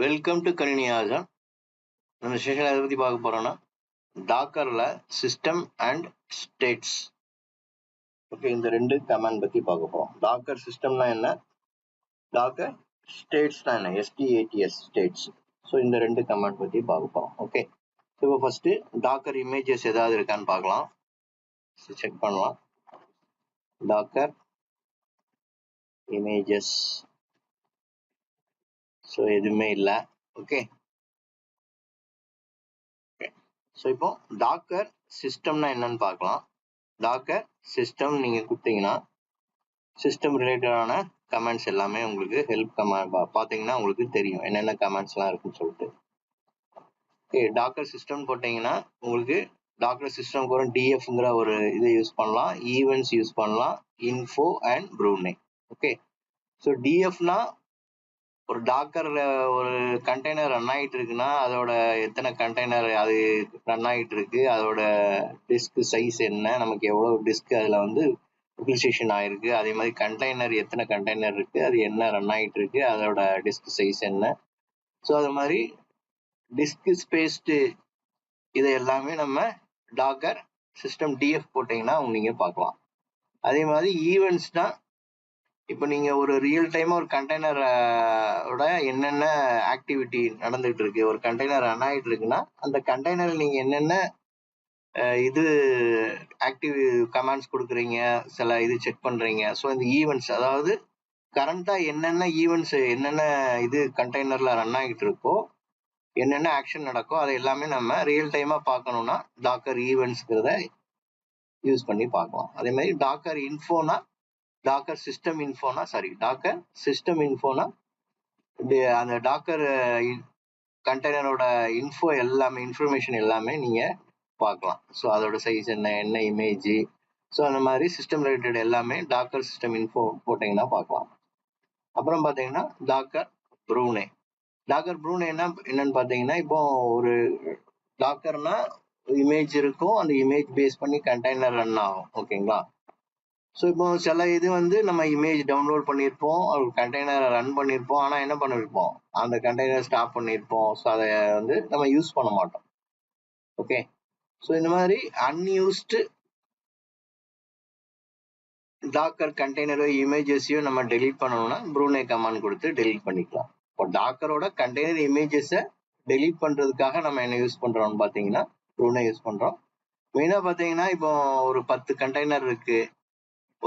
Welcome to கணினியாசம். நம்ம session எதை பற்றி பார்க்க போகிறோன்னா டாக்கரில் சிஸ்டம் அண்ட் ஸ்டேட்ஸ். ஓகே, இந்த ரெண்டு கமாண்ட் பற்றி பார்க்க போகிறோம். டாக்கர் சிஸ்டம்னா என்ன, டாக்கர் ஸ்டேட்ஸ்னா என்ன, STATS ஸ்டேட்ஸ். ஸோ இந்த ரெண்டு கமாண்ட் பற்றி பார்க்க போகிறோம். ஓகே, இப்போ ஃபஸ்ட்டு டாக்கர் இமேஜஸ் ஏதாவது இருக்கான்னு பார்க்கலாம். செக் பண்ணலாம். டாக்கர் இமேஜஸ், ஸோ எதுவுமே இல்லை. ஓகே, ஸோ இப்போ டாக்கர் சிஸ்டம்னா என்னன்னு பார்க்கலாம். டாக்கர் சிஸ்டம் நீங்கள் கொடுத்தீங்கன்னா சிஸ்டம் ரிலேட்டடான கமெண்ட்ஸ் எல்லாமே உங்களுக்கு ஹெல்ப் கமெண்ட் பார்த்தீங்கன்னா உங்களுக்கு தெரியும் என்னென்ன கமெண்ட்ஸ்லாம் இருக்குன்னு சொல்லிட்டு. ஓகே, டாக்கர் சிஸ்டம் போட்டிங்கன்னா உங்களுக்கு டாக்கர் சிஸ்டம் கூட டிஎஃப்ங்கிற ஒரு இதை யூஸ் பண்ணலாம், ஈவெண்ட்ஸ் யூஸ் பண்ணலாம், இன்ஃபோ அண்ட் ப்ரூனே. ஓகே, ஸோ டிஎஃப்னா ஒரு டாக்கர்ல ஒரு கண்டெய்னர் ரன் ஆகிட்டு இருக்குன்னா அதோட எத்தனை கண்டெய்னர் அது ரன் ஆகிட்டு இருக்கு, அதோட டிஸ்க் சைஸ் என்ன, நமக்கு எவ்வளோ டிஸ்க் அதில் வந்து யூட்டிலைசேஷன் ஆயிருக்கு, அதே மாதிரி கண்டெய்னர் எத்தனை கண்டெய்னர் இருக்கு, அது என்ன ரன் ஆகிட்டு இருக்கு, அதோட டிஸ்க் சைஸ் என்ன. ஸோ அது மாதிரி டிஸ்க் ஸ்பேஸ்டு இதை எல்லாமே நம்ம டாக்கர் சிஸ்டம் டிஎஃப் போட்டிங்கன்னா நீங்கள் பார்க்கலாம். அதே மாதிரி ஈவெண்ட்ஸ்னா இப்போ நீங்கள் ஒரு ரியல் டைமாக ஒரு கண்டெய்னரோட என்னென்ன ஆக்டிவிட்டி நடந்துகிட்டு இருக்கு, ஒரு கண்டெய்னர் ரன் ஆகிட்டு இருக்குன்னா அந்த கண்டெய்னரில் நீங்கள் என்னென்ன இது ஆக்டிவ் கமாண்ட்ஸ் கொடுக்குறீங்க, சில இது செக் பண்ணுறீங்க. ஸோ இந்த ஈவெண்ட்ஸ், அதாவது கரண்ட்டாக என்னென்ன ஈவெண்ட்ஸ் என்னென்ன இது கண்டெய்னரில் ரன் ஆகிட்டு இருக்கோ, என்னென்ன ஆக்ஷன் நடக்கோ அதை எல்லாமே நம்ம ரியல் டைமாக பார்க்கணுன்னா டாக்கர் ஈவெண்ட்ஸ்ங்கிறத யூஸ் பண்ணி பார்க்கலாம். அதே மாதிரி டாக்கர் இன்ஃபோனா டாக்கர் சிஸ்டம் இன்ஃபோனா அந்த டாக்கர் கண்டெய்னரோட இன்ஃபோ எல்லாமே, இன்ஃபர்மேஷன் எல்லாமே நீங்கள் பார்க்கலாம். ஸோ அதோட சைஸ் என்ன இமேஜ், ஸோ அந்த மாதிரி சிஸ்டம் ரிலேட்டட் எல்லாமே டாக்கர் சிஸ்டம் இன்ஃபோ போட்டிங்கன்னா பார்க்கலாம். அப்புறம் பார்த்தீங்கன்னா டாக்கர் ப்ரூனே. டாக்கர் ப்ரூனே என்னன்னு பார்த்தீங்கன்னா, இப்போ ஒரு டாக்கர்னா இமேஜ் இருக்கும், அந்த இமேஜ் பேஸ் பண்ணி கண்டெய்னர் ரன் ஆகும். ஓகேங்களா? ஸோ இப்போ சில இது வந்து நம்ம இமேஜ் டவுன்லோட் பண்ணியிருப்போம், ஒரு கண்டெய்னரை ரன் பண்ணியிருப்போம், ஆனால் என்ன பண்ணியிருப்போம், அந்த கண்டெய்னர் ஸ்டாப் பண்ணியிருப்போம். ஸோ அதை வந்து நம்ம யூஸ் பண்ண மாட்டோம். ஓகே, ஸோ இந்த மாதிரி அன்யூஸ்டு டாக்கர் கண்டெய்னரோ இமேஜஸையோ நம்ம டெலீட் பண்ணணும்னா ப்ரூனே கமாண்ட் கொடுத்து டெலீட் பண்ணிக்கலாம். இப்போ டாக்கரோட கண்டெய்னர் இமேஜஸை டெலீட் பண்ணுறதுக்காக நம்ம என்ன யூஸ் பண்ணுறோம்னு பார்த்தீங்கன்னா ப்ரூனே யூஸ் பண்ணுறோம். மெயினாக பார்த்தீங்கன்னா இப்போ ஒரு 10 கண்டெய்னர் இருக்குது,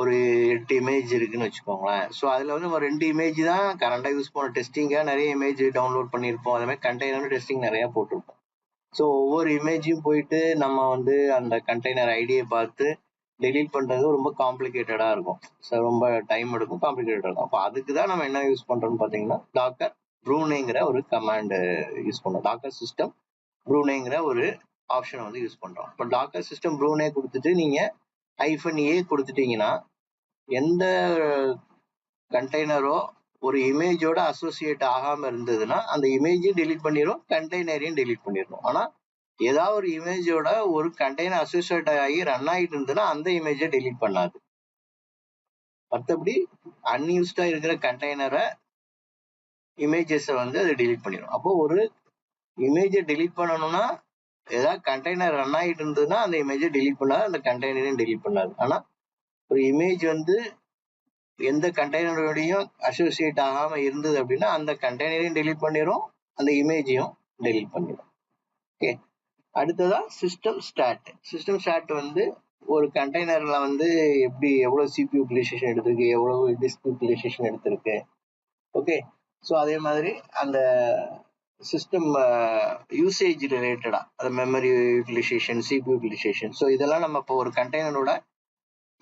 ஒரு 8 இமேஜ் இருக்குன்னு வச்சுக்கோங்களேன். ஸோ அதில் வந்து நம்ம 2 இமேஜ் தான் கரண்டாக யூஸ் பண்ணோம். டெஸ்டிங்காக நிறைய இமேஜ் டவுன்லோட் பண்ணியிருப்போம், அதே மாதிரி கண்டெய்னர் டெஸ்டிங் நிறையா போட்டிருப்போம். ஸோ ஒவ்வொரு இமேஜையும் போயிட்டு நம்ம வந்து அந்த கண்டெய்னர் ஐடியை பார்த்து டெலீட் பண்ணுறது ரொம்ப காம்ப்ளிகேட்டடாக இருக்கும். ஸோ ரொம்ப டைம் எடுக்கும், காம்ப்ளிகேட்டடாக இருக்கும். அப்போ அதுக்கு தான் நம்ம என்ன யூஸ் பண்ணுறோம்னு பார்த்தீங்கன்னா டாக்கர் ப்ரூனேங்கிற ஒரு கமாண்டு யூஸ் பண்ணுறோம். டாக்கர் சிஸ்டம் ப்ரூனேங்கிற ஒரு ஆப்ஷனை வந்து யூஸ் பண்ணுறோம். இப்போ டாக்கர் சிஸ்டம் ப்ரூனே கொடுத்துட்டு நீங்கள் -A கொடுத்துட்டீங்கன்னா எந்த கண்டெய்னரோ ஒரு இமேஜோட அசோசியேட் ஆகாம இருந்ததுன்னா அந்த இமேஜையும் டெலீட் பண்ணிடும், கண்டெய்னரையும் டெலீட் பண்ணிடணும். ஆனா ஏதாவது ஒரு இமேஜோட ஒரு கண்டெய்னர் அசோசியேட் ஆகி ரன் ஆகிட்டு இருந்ததுன்னா அந்த இமேஜை டெலீட் பண்ணாது. மற்றபடி அன்யூஸ்டா இருக்கிற கண்டெய்னரை இமேஜஸை வந்து அது டெலீட் பண்ணிடும். அப்போ ஒரு இமேஜை டெலீட் பண்ணணும்னா ஏதாவது கண்டெய்னர் ரன் ஆகிட்டு இருந்ததுன்னா அந்த இமேஜை டெலீட் பண்ணாது, அந்த கண்டெய்னரையும் டெலீட் பண்ணாது. ஆனா ஒரு இமேஜ் வந்து எந்த கண்டெய்னரோடையும் அசோசியேட் ஆகாம இருந்தது அப்படின்னா அந்த கண்டெய்னரையும் டெலீட் பண்ணிடும், அந்த இமேஜையும் டெலீட் பண்ணிடும். ஓகே, அடுத்ததா சிஸ்டம் ஸ்டாட் வந்து ஒரு கண்டெய்னர்ல வந்து எவ்வளவு CPU யூட்டிலைசேஷன் எடுத்திருக்கு, எவ்வளவு டிஸ்க் யூட்டிலைசேஷன் எடுத்திருக்கு. ஓகே, ஸோ அதே மாதிரி அந்த சிஸ்டம் யூசேஜ் ரிலேட்டடா அந்த memory utilization, CPU utilization, so இதெல்லாம் நம்ம இப்போ ஒரு கண்டெய்னரோட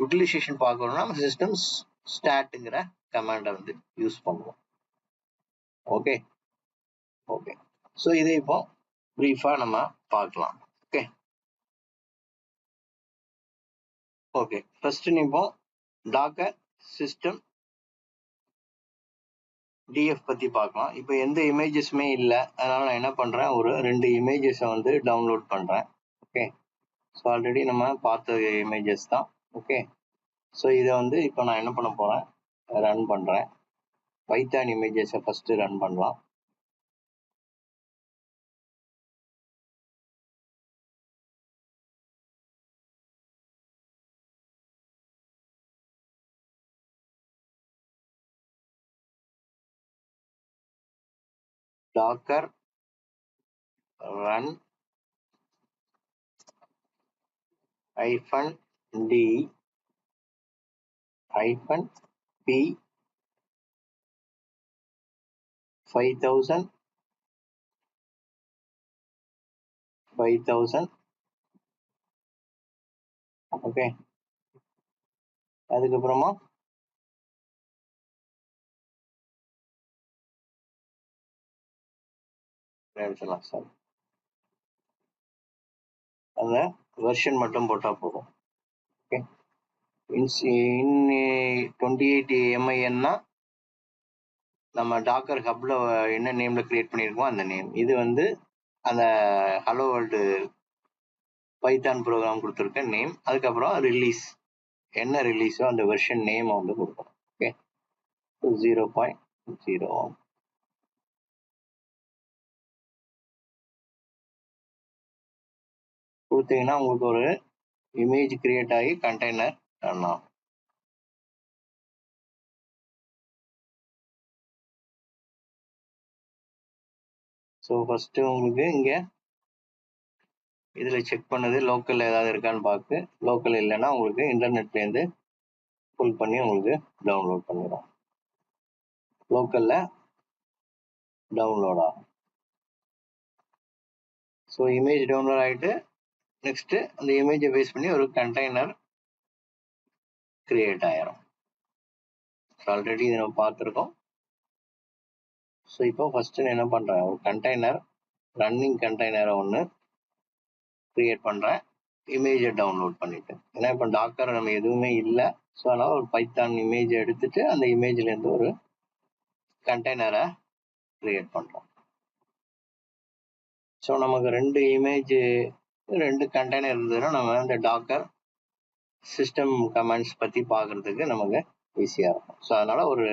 யூட்டிலைசேஷன் பார்க்கணும்னா நம்ம சிஸ்டம் ஸ்டாட்ங்கிற கமாண்டை வந்து யூஸ் பண்ணுவோம். ஓகே, ஸோ இதை இப்போ பிரீஃபா நம்ம பார்க்கலாம். ஓகே, ஃபர்ஸ்ட் இப்போ டாக்கர் சிஸ்டம் டிஎஃப் பத்தி பார்க்கலாம். இப்போ எந்த இமேஜஸுமே இல்லை, அதனால நான் என்ன பண்றேன், ஒரு 2 இமேஜஸை வந்து டவுன்லோட் பண்றேன். ஓகே, ஸோ ஆல்ரெடி நம்ம பார்த்த இமேஜஸ் தான். ஓகே, ஸோ இதை வந்து இப்போ நான் என்ன பண்ண போறேன், ரன் பண்றேன். பைத்தான் இமேஜஸை ஃபர்ஸ்ட் ரன் பண்ணலாம். docker run -d -p 5000 okay. அதுக்கப்புறமா சார் அந்த வெர்ஷன் மட்டும் போட்டா போதும். ஓகே. இன் 28 MIN-னா நம்ம டாக்கர் ஹப்ல என்ன நேம்ல கிரியேட் பண்ணியிருக்கோம் அந்த நேம். இது வந்து அந்த ஹலோ வேர்ல்டு பைத்தான் ப்ரோக்ராம் கொடுத்துருக்க நேம். அதுக்கப்புறம் ரிலீஸ் என்ன ரிலீஸோ அந்த வெர்ஷன் நேம் வந்து கொடுக்கணும். ஓகே. 0.01 கொடுத்தீங்கன்னா உங்களுக்கு ஒரு இமேஜ் கிரியேட் ஆகி கண்டெய்னர் ரன் ஆகும். ஸோ ஃபர்ஸ்ட் உங்களுக்கு இங்க இதுல செக் பண்ணது லோக்கல் ஏதாவது இருக்கான்னு பார்த்து, லோக்கல் இல்லைன்னா உங்களுக்கு இன்டர்நெட்லேருந்து புல் பண்ணி உங்களுக்கு டவுன்லோட் பண்ணிடும். லோக்கல்ல டவுன்லோட் ஆகும். ஸோ இமேஜ் டவுன்லோட் ஆகிட்டு நெக்ஸ்ட் அந்த இமேஜை பேஸ் பண்ணி ஒரு கண்டெய்னர் கிரியேட் ஆயிரும். ஆல்ரெடி இதை நம்ம பார்த்துருக்கோம். ஸோ இப்போ ஃபர்ஸ்ட் என்ன பண்றேன், ஒரு கண்டெய்னர் ரன்னிங் கண்டெய்னரை ஒன்று கிரியேட் பண்றேன் இமேஜை டவுன்லோட் பண்ணிட்டு. ஏன்னா இப்போ டாக்கர் நம்ம எதுவுமே இல்லை. ஸோ அதனால ஒரு பைத்தான் இமேஜ் எடுத்துட்டு அந்த இமேஜ்லேருந்து ஒரு கண்டெய்னரை கிரியேட் பண்றோம். ஸோ நமக்கு ரெண்டு கண்டெய்னர் இருந்ததுன்னா நம்ம இந்த டாக்கர் சிஸ்டம் கமெண்ட்ஸ் பற்றி பார்க்கறதுக்கு நமக்கு ஈஸியாக இருக்கும். ஸோ அதனால ஒரு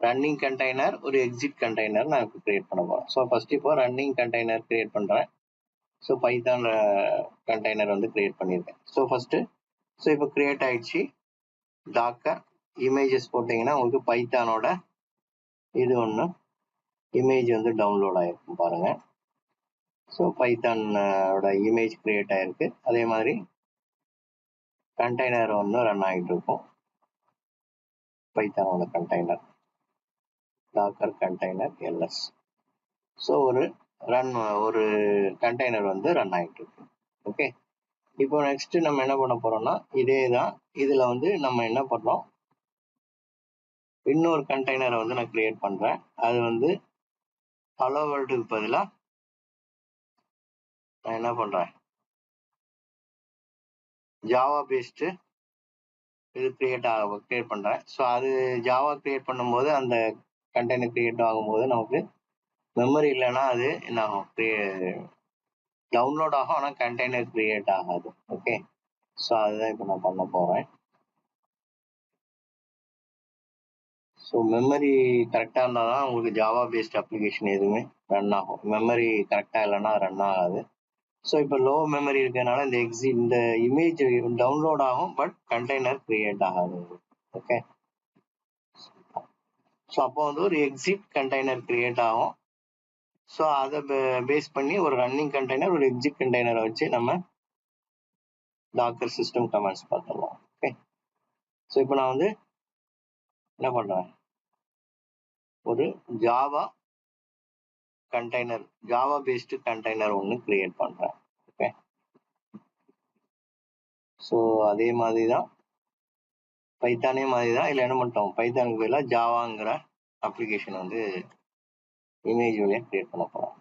ரன்னிங் கண்டெய்னர் ஒரு எக்ஸிட் கண்டெய்னர் நான் இப்போ கிரியேட் பண்ண போகிறேன். ஸோ ஃபர்ஸ்ட் இப்போ ரன்னிங் கண்டெய்னர் கிரியேட் பண்ணுறேன். ஸோ பைத்தான் கண்டெய்னர் வந்து கிரியேட் பண்ணியிருக்கேன். ஸோ இப்போ கிரியேட் ஆயிடுச்சு. டாக்கர் இமேஜஸ் போட்டிங்கன்னா உங்களுக்கு பைத்தானோட இது ஒன்று இமேஜ் வந்து டவுன்லோட் ஆகிருக்கும் பாருங்க. ஸோ பைத்தானோட இமேஜ் கிரியேட் ஆயிருக்கு. அதே மாதிரி கண்டெய்னர் ஒன்று ரன் ஆகிட்டு இருக்கும். பைத்தானோட container docker container LS. So ஒரு கண்டெய்னர் வந்து ரன் ஆகிட்டு இருக்கு. ஓகே. இப்போ நெக்ஸ்ட் நம்ம என்ன பண்ண போறோம்னா இதே தான். இதுல வந்து நம்ம என்ன பண்றோம், இன்னொரு கண்டெய்னரை வந்து நான் கிரியேட் பண்றேன். அது வந்து ஹலோ வேர்ல்டுக்கு பதிலாக நான் என்ன பண்றேன், ஜாவா பேஸ்டு இது கிரியேட் பண்றேன். ஸோ அது ஜாவா கிரியேட் பண்ணும்போது அந்த கண்டெய்னர் கிரியேட் ஆகும்போது நமக்கு மெமரி இல்லைன்னா அது என்ன ஆகும், டவுன்லோட் ஆகும். ஆனால் கண்டெய்னர் கிரியேட் ஆகாது. ஓகே. ஸோ அதுதான் இப்போ நான் பண்ண போறேன். ஸோ மெமரி கரெக்டாக இருந்தால் தான் உங்களுக்கு ஜாவா பேஸ்ட் அப்ளிகேஷன் எதுவுமே ரன் ஆகும். மெமரி கரெக்டாக இல்லைன்னா ரன் ஆகாது. ஸோ இப்போ லோ மெமரி இருக்கிறதுனால இந்த இமேஜ் டவுன்லோட் ஆகும், பட் கண்டெய்னர் கிரியேட் ஆகாது. ஓகே. ஸோ அப்போ வந்து ஒரு எக்ஸிட் கண்டெய்னர் கிரியேட் ஆகும். ஸோ அதை பேஸ் பண்ணி ஒரு ரன்னிங் கண்டெய்னர் ஒரு எக்ஸிட் கண்டெய்னரை வச்சு நம்ம டாக்கர் சிஸ்டம் கமெண்ட்ஸ் பார்த்துடலாம். ஓகே. ஸோ இப்போ நான் வந்து என்ன பண்றேன், ஒரு ஜாவா பேஸ்டு கண்டெய்னர் ஒன்று கிரியேட் பண்றேன். ஓகே. ஸோ அதே மாதிரி தான் பைத்தானே மாதிரி தான். இல்லை என்ன பண்ணிட்டோம், பைத்தானுக்கு பதிலாக ஜாவாங்கிற அப்ளிகேஷன் வந்து இமேஜ் வழியாக கிரியேட் பண்ண போகிறேன்.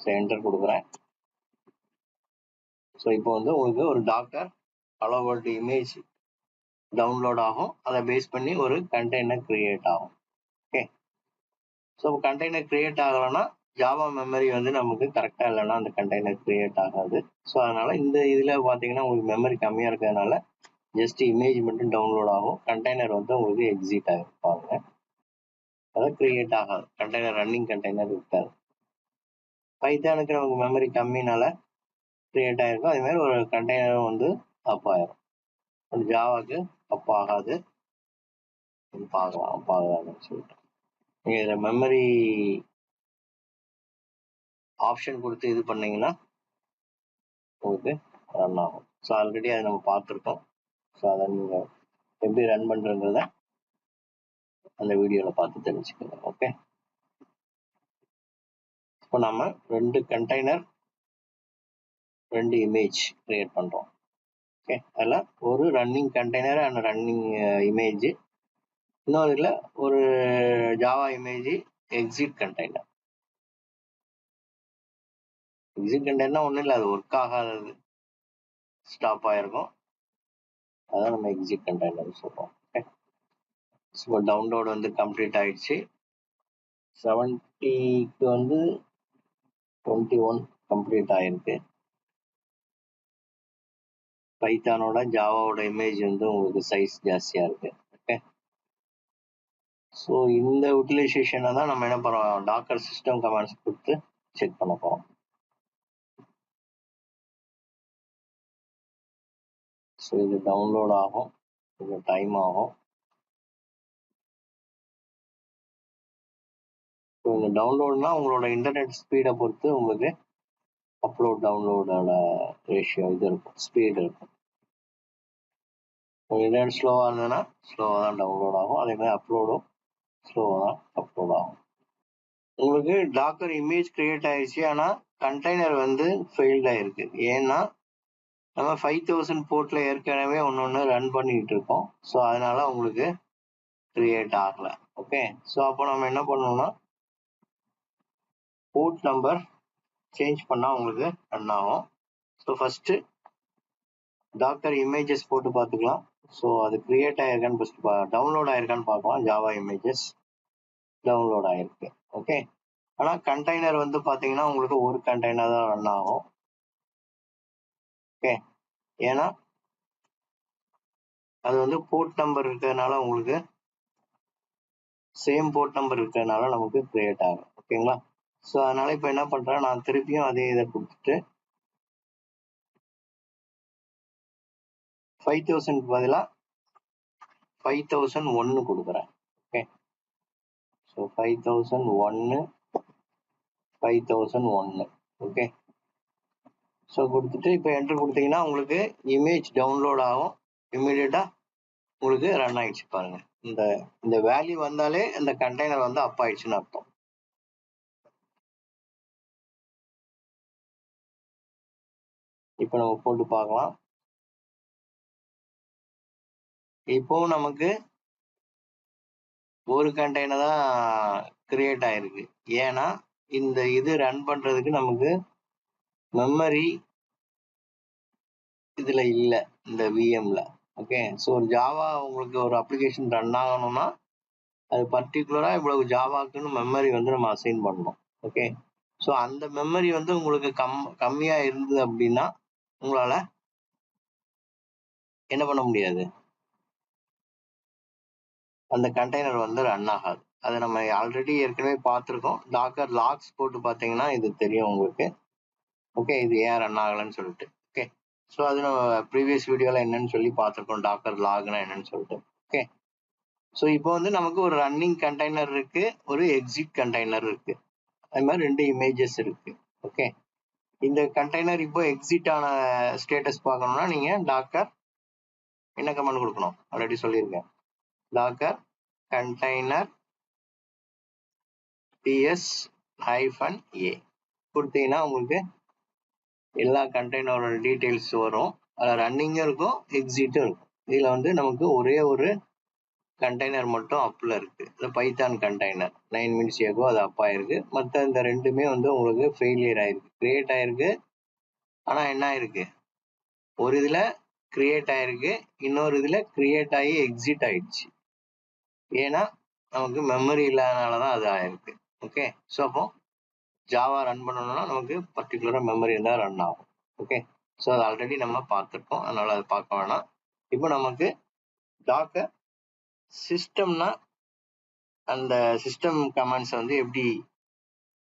ஸோ என்டர் கொடுக்குறேன். ஸோ இப்போ வந்து உங்களுக்கு ஒரு Docker hello world image download ஆகும். அதை பேஸ் பண்ணி ஒரு கண்டெய்னர் கிரியேட் ஆகும். ஓகே. ஸோ கண்டெய்னர் கிரியேட் ஆகலைன்னா ஜாவா மெமரி வந்து நமக்கு கரெக்டாக இல்லைன்னா அந்த கண்டெய்னர் கிரியேட் ஆகாது. ஸோ அதனால இந்த இதில் பார்த்தீங்கன்னா உங்களுக்கு மெமரி கம்மியாக இருக்கிறதுனால ஜஸ்ட் இமேஜ் மட்டும் டவுன்லோட் ஆகும். கண்டெய்னர் வந்து உங்களுக்கு எக்ஸிட் ஆகிருப்பாங்க. அதாவது கிரியேட் ஆகாது. கண்டெய்னர் ரன்னிங் கண்டெய்னர் இருக்காது. பைத்தானுக்கு நமக்கு மெமரி கம்மினால கிரியேட் ஆகிருக்கும். அதே மாதிரி ஒரு கண்டெய்னர் வந்து அப் ஆயிரும். ஒரு ஜாவாக்கு அப் ஆகாது. பார்க்கலாம் அப் ஆகாதுன்னு சொல்லிட்டு நீங்கள் இதில் மெமரி ஆப்ஷன் கொடுத்து இது பண்ணீங்கன்னா உங்களுக்கு ரன் ஆகும். ஸோ ஆல்ரெடி அதை நம்ம பார்த்துருக்கோம். ஸோ அதை நீங்கள் எப்படி ரன் பண்ணுறதுன்றத அந்த வீடியோவில் பார்த்து தெரிஞ்சுக்கோங்க. ஓகே, இப்போ நம்ம 2 கண்டெய்னர் 2 இமேஜ் கிரியேட் பண்ணுறோம். ஓகே, அதில் ஒரு running container and running image, இன்னொரு இதில் ஒரு Java image exit container. Exit கண்டெய்னர்னா ஒன்றும் இல்லை, அது ஒர்க் ஆகாதது, ஸ்டாப் ஆகிருக்கும், அதான் நம்ம எக்ஸிட் கண்டெய்னர் சொல்கிறோம். ஓகே, ஸோ டவுன்லோட் வந்து கம்ப்ளீட் ஆயிடுச்சு. 70க்கு வந்து 21 கம்ப்ளீட் ஆயிருக்கு. பைத்தானோட ஜாவாவோட இமேஜ் வந்து உங்களுக்கு சைஸ் ஜாஸ்தியாக இருக்கு. ஓகே, ஸோ இந்த யூட்டிலைசேஷனை தான் நம்ம என்ன பண்ணுறோம், டாக்கர் சிஸ்டம் கமாண்ட்ஸ் கொடுத்து செக் பண்ண போகிறோம். ஸோ இது டவுன்லோட் ஆகும், கொஞ்சம் டைம் ஆகும். ஸோ இந்த டவுன்லோட்னா உங்களோட இன்டர்நெட் ஸ்பீடை பொறுத்து உங்களுக்கு அப்லோட் டவுன்லோடோட ரேஷியோ இது இருக்கும், ஸ்பீடு இருக்கும். இன்டர்நெட் ஸ்லோவாக இருந்ததுன்னா ஸ்லோவாக தான் டவுன்லோட் ஆகும், அதே மாதிரி அப்லோடும் ஸ்லோவாக தான் அப்லோட் ஆகும். உங்களுக்கு டாக்கர் இமேஜ் கிரியேட் ஆயிடுச்சு, ஆனால் கண்டெய்னர் வந்து ஃபெயில்ட் ஆயிருக்கு. ஏன்னா நம்ம 5000 போர்ட்ல ஏற்கனவே ஒன்று ரன் பண்ணிட்டு இருக்கோம். ஸோ அதனால உங்களுக்கு கிரியேட் ஆகல. ஓகே, ஸோ அப்போ நம்ம என்ன பண்ணணும்னா போர்ட் நம்பர் சேஞ்ச் பண்ணால் உங்களுக்கு ரன் ஆகும். ஸோ ஃபர்ஸ்ட் டாக்கர் இமேஜஸ் போட்டு பார்த்துக்கலாம். ஸோ அது கிரியேட் ஆயிருக்கான்னு ஃபர்ஸ்ட் டவுன்லோட் ஆயிருக்கான்னு பார்க்கலாம். ஜாவா இமேஜஸ் டவுன்லோட் ஆயிருக்கு. ஓகே, ஆனால் கண்டெய்னர் வந்து பார்த்தீங்கன்னா உங்களுக்கு ஒரு கண்டெய்னர் தான் ரன் ஆகும். ஓகே, ஏன்னா அது வந்து போர்ட் நம்பர் இருக்கிறதுனால, உங்களுக்கு சேம் போர்ட் நம்பர் இருக்கிறதுனால நமக்கு கிரியேட் ஆகும். ஓகேங்களா, ஸோ அதனால இப்போ என்ன பண்ணுறேன், நான் திருப்பியும் அதே இதை கொடுத்துட்டு 5000 பதிலாக 5001 கொடுக்குறேன். Okay, so 5001 5001. ஓகே, ஸோ கொடுத்துட்டு இப்போ என்ட்ரு கொடுத்தீங்கன்னா உங்களுக்கு இமேஜ் டவுன்லோட் ஆகும். இமீடியட்டாக உங்களுக்கு ரன் ஆயிடுச்சு பாருங்க. இந்த வேல்யூ வந்தாலே இந்த கண்டெய்னர் வந்து அப் ஆயிடுச்சுன்னு அர்த்தம். இப்போ நம்ம போட்டு பார்க்கலாம். இப்போ நமக்கு ஒரு கண்டெய்னர் தான் கிரியேட் ஆயிருக்கு. ஏன்னா இந்த இது ரன் பண்றதுக்கு நமக்கு மெமரி இதுல இல்லை, இந்த விஎம்ல. ஓகே, ஸோ ஒரு ஜாவா உங்களுக்கு ஒரு அப்ளிகேஷன் ரன் ஆகணும்னா அது பர்டிகுலரா இவ்வளவு ஜாவாக்குன்னு மெமரி வந்து நம்ம அசைன் பண்ணணும். ஓகே, ஸோ அந்த மெமரி வந்து உங்களுக்கு கம்மியா இருந்தது அப்படின்னா உங்களால என்ன பண்ண முடியாது, அந்த கண்டெய்னர் வந்து ரன் ஆகாது. அதை நம்ம ஆல்ரெடி ஏற்கனவே பார்த்துருக்கோம். டாக்கர் லாக்ஸ் போட்டு பார்த்தீங்கன்னா இது தெரியும் உங்களுக்கு. ஓகே, இது ஏன் ரன் ஆகலைன்னு சொல்லிட்டு. ஓகே, ஸோ அது நம்ம ப்ரீவியஸ் வீடியோவில் என்னன்னு சொல்லி பார்த்துருக்கோம், டாக்கர் லாக்னா என்னன்னு சொல்லிட்டு. ஓகே, ஸோ இப்போ வந்து நமக்கு ஒரு ரன்னிங் கண்டெய்னர் இருக்கு, ஒரு எக்ஸிட் கண்டெய்னர் இருக்கு, அது மாதிரி 2 இமேஜஸ் இருக்கு. ஓகே, இந்த கண்டெய்னர் இப்போ எக்ஸிட் ஆன ஸ்டேட்டஸ் பார்க்கணும்னா நீங்க டாக்கர் என்ன கமெண்ட் கொடுக்கணும், ஆல்ரெடி சொல்லியிருக்கேன். டாக்கர் கண்டெய்னர் ps-a கொடுத்தீங்கன்னா உங்களுக்கு எல்லா கண்டெய்னரோட டீடைல்ஸ் வரும். அதில் ரன்னிங்கும் இருக்கும், எக்ஸிட்டும் இருக்கும். இதில் வந்து நமக்கு ஒரே ஒரு கண்டெய்னர் மட்டும் அப்பில் இருக்கு, இந்த பைத்தான் கண்டெய்னர் 9 minutes ago அது அப் ஆயிருக்கு. மற்ற இந்த ரெண்டுமே வந்து உங்களுக்கு ஃபெயிலியர் ஆயிருக்கு, கிரியேட் ஆயிருக்கு. ஆனால் என்ன ஆயிருக்கு, ஒரு இதில் கிரியேட் ஆயிருக்கு, இன்னொரு இதில் கிரியேட் ஆகி எக்ஸிட் ஆயிடுச்சு. ஏன்னா நமக்கு மெமரி இல்லாதனால தான் அது ஆயிருக்கு. ஓகே, ஸோ அப்போ ஜாவா ரன் பண்ணணும்னா நமக்கு பர்டிகுலராக மெமரி இருந்தால் ரன் ஆகும். ஓகே, ஸோ அது ஆல்ரெடி நம்ம பார்த்துருக்கோம், அதனால அதை பார்க்க வேணாம். இப்போ நமக்கு டாக்கர் சிஸ்டம்னா அந்த சிஸ்டம் கமாண்ட்ஸை வந்து எப்படி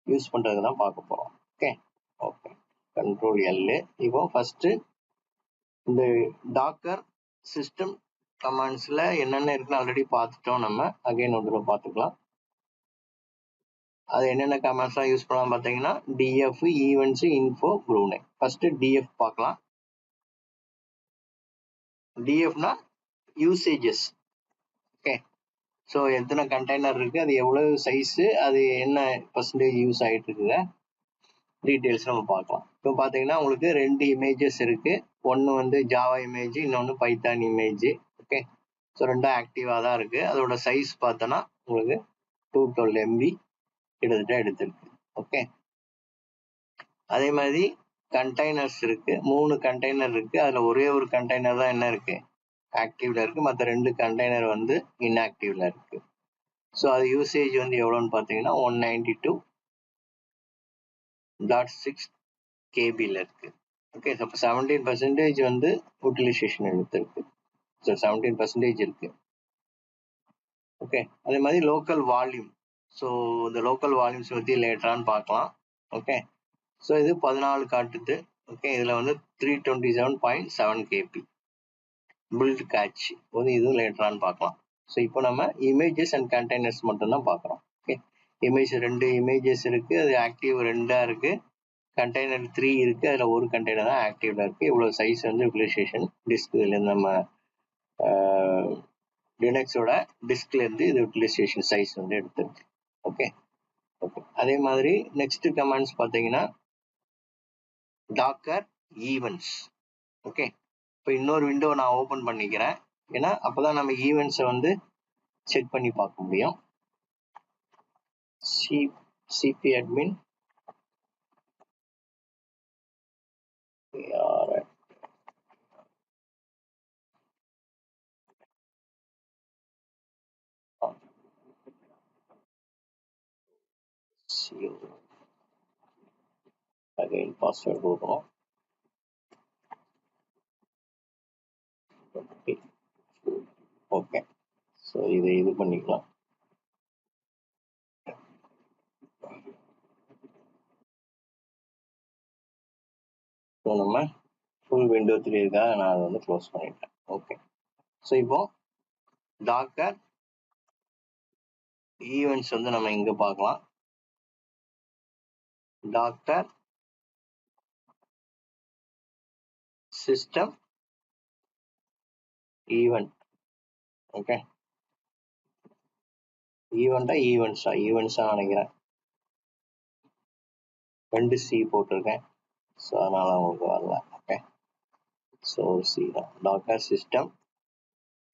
யூஸ் பண்ணுறது தான் பார்க்க போகிறோம். Okay okay, control L. இப்போ ஃபர்ஸ்ட் இந்த டாக்கர் சிஸ்டம் கமாண்ட்ஸில் என்னென்ன இருக்குன்னு ஆல்ரெடி பார்த்துட்டோம். நம்ம அகைன் ஒன்றில் பார்த்துக்கலாம். அது என்னென்ன கமெண்ட்ஸ்லாம் யூஸ் பண்ணலாம் பார்த்தீங்கன்னா df events info brunei. First df பார்க்கலாம். dfனா யூசேஜஸ். ஓகே, ஸோ எத்தனை கண்டெய்னர் இருக்கு, அது எவ்வளவு சைஸ், அது என்ன பர்சன்டேஜ் யூஸ் ஆகிட்டு இருக்குங்க டீட்டெயில்ஸ் நம்ம பார்க்கலாம். இப்போ பார்த்தீங்கன்னா உங்களுக்கு 2 இமேஜஸ் இருக்கு. ஒன்று வந்து ஜாவா இமேஜ், இன்னொன்று பைத்தான் இமேஜ். ஓகே, ஸோ ரெண்டும் ஆக்டிவாக தான் இருக்கு. அதோட சைஸ் பார்த்தோன்னா உங்களுக்கு 212 MB கிட்டத்தட்ட எடுத்திருக்கு. ஓகே, அதே மாதிரி கண்டெய்னர்ஸ் இருக்கு. 3 கண்டெய்னர் இருக்கு. அதில் ஒரே ஒரு கண்டெய்னர் தான் என்ன இருக்கு, ஆக்டிவ்ல இருக்கு. மற்ற 2 கண்டெய்னர் வந்து இன்ஆக்டிவ்ல இருக்கு. ஸோ அது யூசேஜ் வந்து எவ்வளோன்னு பார்த்தீங்கன்னா 192.6 கேபியில் இருக்கு. ஓகே, அப்போ 17% வந்து யூட்டிலைசேஷன் எடுத்திருக்கு. ஸோ 17% இருக்கு. ஓகே, அதே மாதிரி லோக்கல் வால்யூம். ஸோ இந்த லோக்கல் வால்யூம்ஸ் பற்றி லேட்டரான்னு பார்க்கலாம். ஓகே, ஸோ இது 14 காட்டுது. ஓகே, இதில் வந்து 327.7 கேபி பில்ட் கேட்ச் வந்து இதுவும் லேட்டரான்னு பார்க்கலாம். ஸோ இப்போ நம்ம இமேஜஸ் அண்ட் கண்டெய்னர்ஸ் மட்டும்தான் பார்க்குறோம். ஓகே, இமேஜ் 2 இமேஜஸ் இருக்கு, அது ஆக்டிவ் 2 இருக்கு. கண்டெய்னர் 3 இருக்கு, அதில் ஒரு கண்டெய்னர் தான் ஆக்டிவ்ல இருக்கு. இவ்வளோ சைஸ் வந்து யூட்டிலைசேஷன் டிஸ்க்லேருந்து நம்ம லினக்ஸோட டிஸ்க்லேருந்து இது யூட்டிலைசேஷன் சைஸ் வந்து எடுத்துருக்கு. ஓகே ஓகே, அதே மாதிரி நெக்ஸ்ட் கமெண்ட்ஸ் பார்த்தீங்கன்னா டாக்கர் ஈவெண்ட்ஸ். ஓகே, இப்போ இன்னொரு விண்டோ நான் ஓப்பன் பண்ணிக்கிறேன். ஏன்னா அப்போதான் நம்ம ஈவெண்ட்ஸை வந்து செக் பண்ணி பார்க்க முடியும். சிபி அட்மின் அகைன் பாஸ்வேர்ட் கொடுக்கணும். ஓகே, ஸோ இதை இது பண்ணிக்கலாம். ஸோ நம்ம ஃபுல் விண்டோ 3 இருக்கா, நான் அதை வந்து க்ளோஸ் பண்ணிட்டேன். ஓகே, ஸோ இப்போ டாக்கர் ஈவெண்ட்ஸ் வந்து நம்ம இங்கே பார்க்கலாம். Docker system event. ஓகே, ஈவெண்ட்ஸா நினைக்கிறேன். 2 சி போட்டிருக்கேன், ஸோ அதனால உங்களுக்கு வரல. ஓகே, ஸோ சி தான் Docker system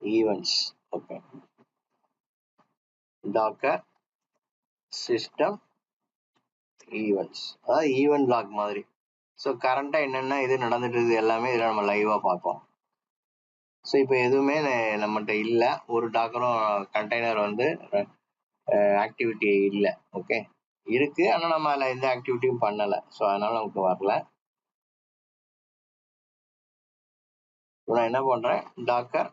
events. Okay, Docker system events, அதாவது ஈவெண்ட் லாக் மாதிரி. ஸோ கரண்டாக என்னென்ன இது நடந்துட்டு இருக்குது எல்லாமே இதில் நம்ம லைவாக பார்க்கலாம். ஸோ இப்போ எதுவுமே நம்மகிட்ட இல்லை, ஒரு டாக்கரும் கண்டெய்னர் வந்து ஆக்டிவிட்டி இல்லை. ஓகே, இருக்கு, ஆனால் நம்ம அதில் எந்த ஆக்டிவிட்டியும் பண்ணலை. ஸோ அதனால நமக்கு வரல. நான் என்ன பண்றேன், டாக்கர்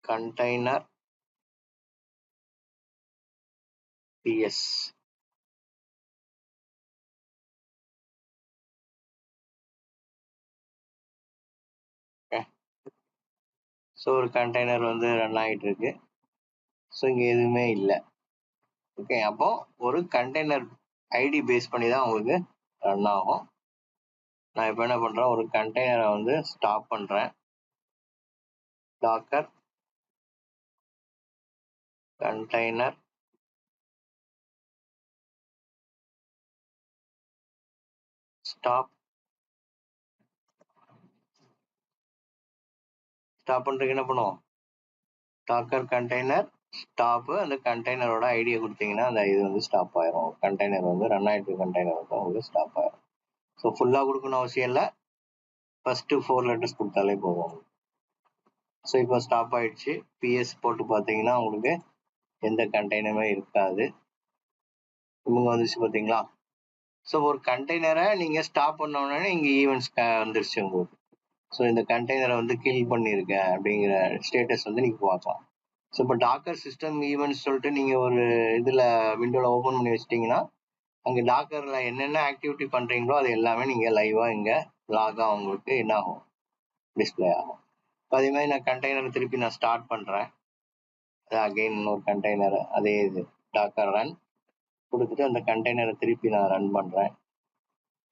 கண்டெய்னர் பிஎஸ். ஸோ ஒரு கண்டெய்னர் வந்து ரன் ஆகிட்டு இருக்கு. ஸோ இங்கே எதுவுமே இல்லை. ஓகே, அப்போ ஒரு கண்டெய்னர் ஐடி பேஸ் பண்ணி தான் உங்களுக்கு ரன் ஆகும். நான் இப்போ என்ன பண்றேன், ஒரு கண்டெய்னரை வந்து ஸ்டாப் பண்றேன். டாக்கர் கண்டெய்னர் ஸ்டாப் பண்றதுக்கு என்ன பண்ணுவோம், டாக்கர் கண்டெய்னர் ஸ்டாப், அந்த கண்டெய்னரோட ஐடியா கொடுத்தீங்கன்னா அந்த இது வந்து ஸ்டாப் ஆயிரும். கண்டெய்னர் வந்து ரன் ஆகிட்டு இருக்க கண்டெய்னர் வந்து உங்களுக்கு ஸ்டாப் ஆயிரும். ஸோ ஃபுல்லாக கொடுக்கணும் அவசியம் இல்லை, ஃபர்ஸ்ட் 4 லெட்டர்ஸ் கொடுத்தாலே போதும். ஸோ இப்போ ஸ்டாப் ஆயிடுச்சு. பிஎஸ் போட்டு பார்த்தீங்கன்னா உங்களுக்கு எந்த கண்டெய்னருமே இருக்காது. இவங்க வந்துச்சு பார்த்தீங்களா. ஸோ ஒரு கண்டெய்னரை நீங்கள் ஸ்டாப் பண்ண உடனே இங்கே ஈவெண்ட்ஸ் வந்துருச்சு உங்களுக்கு. ஸோ இந்த கண்டெய்னரை வந்து கில் பண்ணியிருக்கேன் அப்படிங்கிற ஸ்டேட்டஸ் வந்து நீங்கள் பார்க்கலாம். ஸோ இப்போ டாக்கர் சிஸ்டம் ஈவெண்ட்ஸ் சொல்லிட்டு நீங்கள் ஒரு இதில் விண்டோவில் ஓப்பன் பண்ணி வச்சிட்டிங்கன்னா அங்கே டாக்கரில் என்னென்ன ஆக்டிவிட்டி பண்ணுறீங்களோ அது எல்லாமே நீங்கள் லைவாக இங்கே லாகாக உங்களுக்கு என்ன ஆகும், டிஸ்பிளே ஆகும். அதே மாதிரி நான் கண்டெய்னர் திருப்பி நான் ஸ்டார்ட் பண்ணுறேன். அகைன் இன்னொரு கண்டெய்னர் அதே இது டாக்கர் ரன் கொடுத்துட்டு அந்த கண்டெய்னரை திருப்பி நான் ரன் பண்ணுறேன்.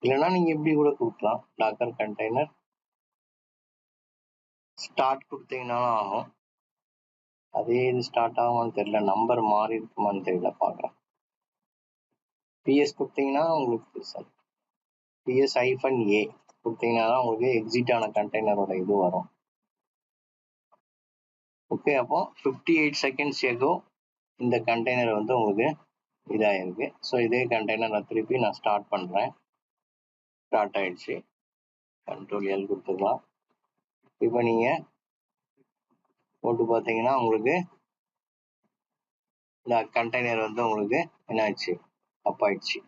இல்லைன்னா நீங்கள் இப்படி கூட கொடுக்கலாம். டாக்கர் கண்டெய்னர் ஸ்டார்ட் கொடுத்தீங்கன்னாலும் ஆகும். அதே இது ஸ்டார்ட் ஆகுமான்னு தெரியல, நம்பர் மாறி இருக்குமான்னு தெரியல, பார்க்குறேன். பிஎஸ் கொடுத்தீங்கன்னா உங்களுக்கு PS-A கொடுத்தீங்கன்னா தான் உங்களுக்கு எக்ஸிட் ஆன கண்டெய்னரோட இது வரும். ஓகே, அப்போ 58 செகண்ட்ஸ் எகோ இந்த கண்டெய்னர் வந்து உங்களுக்கு இதாகிருக்கு. ஸோ இதே கண்டெய்னர் நான் திருப்பி ஸ்டார்ட் பண்ணுறேன். ஸ்டார்ட் ஆயிடுச்சு. Ctrl+L கொடுத்துக்கலாம். இப்போ நீங்கள் போட்டு பார்த்தீங்கன்னா உங்களுக்கு இந்த கண்டெய்னர் வந்து உங்களுக்கு என்ன ஆயிடுச்சு, அப் ஆயிடுச்சு.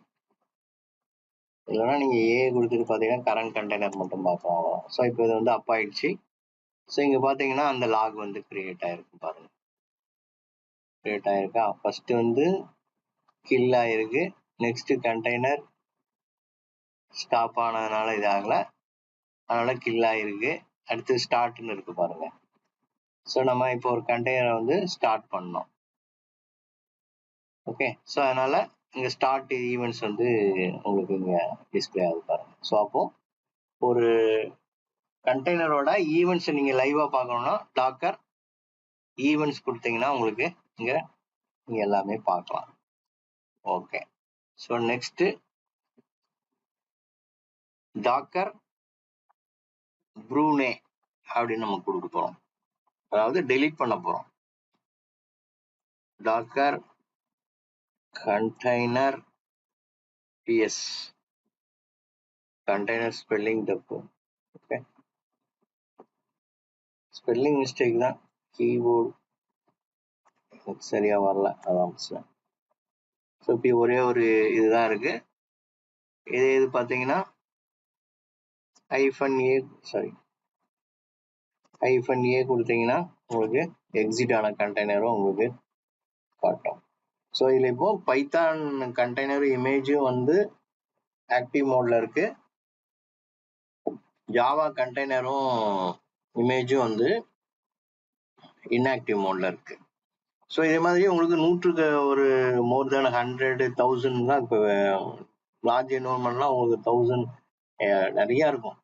இல்லைன்னா நீங்கள் ஏ கொடுத்துட்டு பார்த்தீங்கன்னா கரண்ட் கண்டெய்னர் மட்டும் பார்க்கலாம். ஸோ இப்போ இது வந்து அப் ஆயிடுச்சு. ஸோ இங்கே பார்த்தீங்கன்னா அந்த லாக் வந்து கிரியேட் ஆயிருக்கு பாருங்க. கிரியேட் ஆயிருக்கா? ஃபர்ஸ்ட் வந்து கில் ஆயிருக்கு. நெக்ஸ்ட் கண்டெய்னர் ஸ்டாப் ஆனதுனால இதாகல, அதனால கில் ஆயிருக்கு. அடுத்து ஸ்டார்ட்னு இருக்கு பாருங்க. ஸோ நம்ம இப்போ ஒரு கண்டெய்னரை வந்து ஸ்டார்ட் பண்ணோம். ஓகே, ஸோ அதனால இங்கே ஸ்டார்ட் ஈவெண்ட்ஸ் வந்து உங்களுக்கு இங்கே டிஸ்பிளே ஆகுது பாருங்க. ஸோ அப்போ ஒரு கண்டெய்னரோட ஈவெண்ட்ஸை நீங்கள் லைவாக பார்க்கணும்னா டாக்கர் ஈவெண்ட்ஸ் கொடுத்தீங்கன்னா உங்களுக்கு இங்கே நீங்கள் எல்லாமே பார்க்கலாம். Okay, so next Docker prune அப்படின்னு நம்ம கொடுக்க போகிறோம். அதாவது டெலீட் பண்ண போகிறோம். Docker container PS container spelling தப்பு. ஓகே, ஸ்பெல்லிங் மிஸ்டேக் தான், கீபோர்டு சரியா வரல, அதான். ஸோ இப்போ ஒரே ஒரு இதுதான் இருக்கு. இது பார்த்தீங்கன்னா -A கொடுத்தீங்கன்னா உங்களுக்கு எக்ஸிட் ஆன கண்டெய்னரும் உங்களுக்கு காட்டும். ஸோ இதில் இப்போ பைத்தான் கண்டெய்னர் இமேஜும் வந்து ஆக்டிவ் மோட்ல இருக்கு, ஜாவா கண்டெய்னரும் இமேஜும் வந்து இன்ஆக்டிவ் மோட்ல இருக்கு. ஸோ இதே மாதிரி உங்களுக்கு நூற்றுக்கு ஒரு மோர் தேன் 100,000 இப்போ லார்ஜ் என்வரன்மெண்ட்லாம் உங்களுக்கு 1000 நிறைய இருக்கும்.